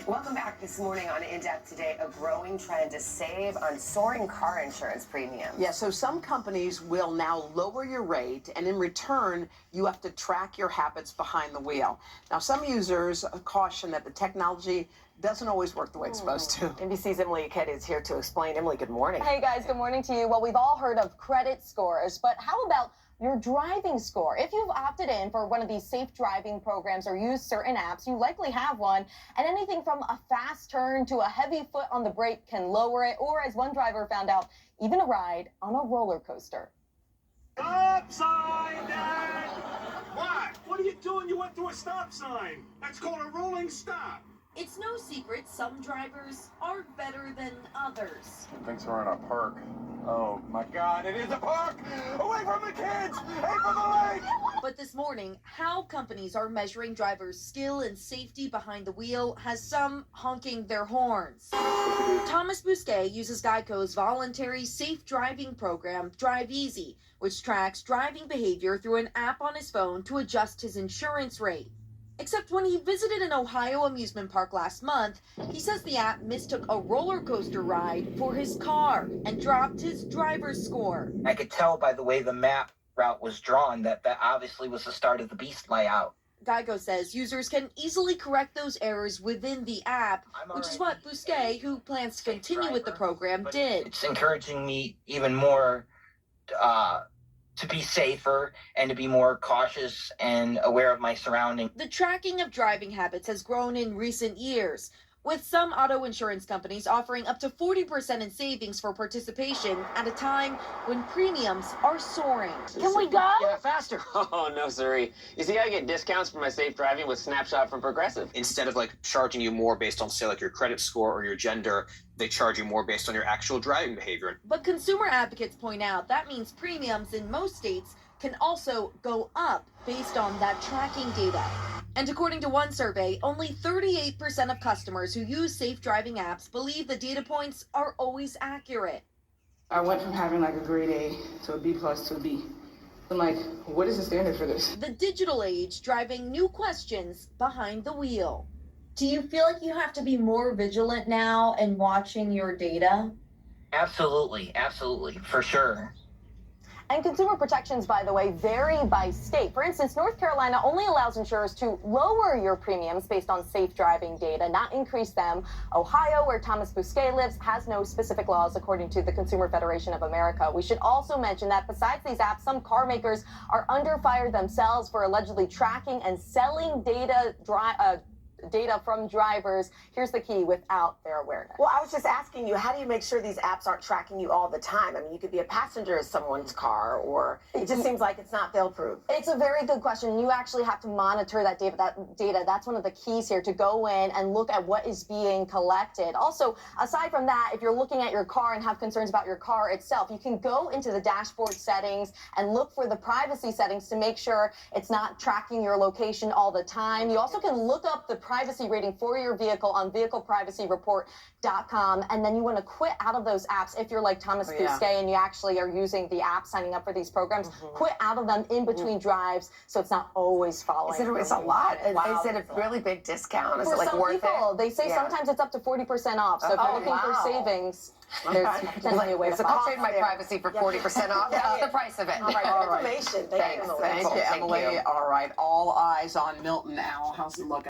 Welcome back this morning on In Depth Today. A growing trend to save on soaring car insurance premiums. Yeah, so some companies will now lower your rate, and in return, you have to track your habits behind the wheel. Now, some users caution that the technology doesn't always work the way it's supposed to. NBC's Emilie Ikeda is here to explain. Emilie, good morning. Hey guys, good morning to you. Well, we've all heard of credit scores, but how about your driving score? If you've opted in for one of these safe driving programs or used certain apps, you likely have one, and anything from a fast turn to a heavy foot on the brake can lower it, or as one driver found out, even a ride on a roller coaster. Stop sign, Dad! What? What are you doing? You went through a stop sign. That's called a rolling stop. It's no secret some drivers are better than others. Thinks we're in a park. Oh my God, it is a park! Away from the kids! Hey, for the lake! But this morning, how companies are measuring drivers' skill and safety behind the wheel has some honking their horns. Thomas Bousquet uses Geico's voluntary safe driving program, Drive Easy, which tracks driving behavior through an app on his phone to adjust his insurance rate. Except when he visited an Ohio amusement park last month, he says the app mistook a roller coaster ride for his car and dropped his driver's score. I could tell by the way the map route was drawn that obviously was the start of the beast layout. Geico says users can easily correct those errors within the app, which is what Bousquet, who plans to continue with the program, did. It's encouraging me even more to be safer and to be more cautious and aware of my surroundings. The tracking of driving habits has grown in recent years, with some auto insurance companies offering up to 40% in savings for participation at a time when premiums are soaring. Can we go? Yeah, faster. Oh, no, sorry. You see, I get discounts for my safe driving with Snapshot from Progressive. Instead of charging you more based on, say, your credit score or your gender, they charge you more based on your actual driving behavior. But consumer advocates point out that means premiums in most states can also go up based on that tracking data. And according to one survey, only 38% of customers who use safe driving apps believe the data points are always accurate. I went from having a grade A to a B plus to a B. I'm like, what is the standard for this? The digital age driving new questions behind the wheel. Do you feel like you have to be more vigilant now in watching your data? Absolutely, for sure. And consumer protections, by the way, vary by state. For instance, North Carolina only allows insurers to lower your premiums based on safe driving data, not increase them. Ohio, where Thomas Bousquet lives, has no specific laws, according to the Consumer Federation of America. We should also mention that besides these apps, some car makers are under fire themselves for allegedly tracking and selling data from drivers. Here's the key: without their awareness. Well, I was just asking you, how do you make sure these apps aren't tracking you all the time? I mean, you could be a passenger in someone's car, or it just seems like it's not fail-proof. It's a very good question. You actually have to monitor that data. That's one of the keys here, to go in and look at what is being collected. Also, aside from that, if you're looking at your car and have concerns about your car itself, you can go into the dashboard settings and look for the privacy settings to make sure it's not tracking your location all the time. You also can look up the privacy rating for your vehicle on vehicleprivacyreport.com, and then you want to quit out of those apps if you're like Thomas Bousquet and you actually are using the app, signing up for these programs. Quit out of them in between drives, so it's not always following. It's a lot. Wow. Is it a really big discount? Is For it some worth people, it? they say sometimes it's up to 40% off. So if you're looking for savings, there's potentially a way to So I'll trade my privacy for 40% off. That's the price of it. All right. Information. Thank you, Emily. All right, all eyes on Milton now. How's it looking?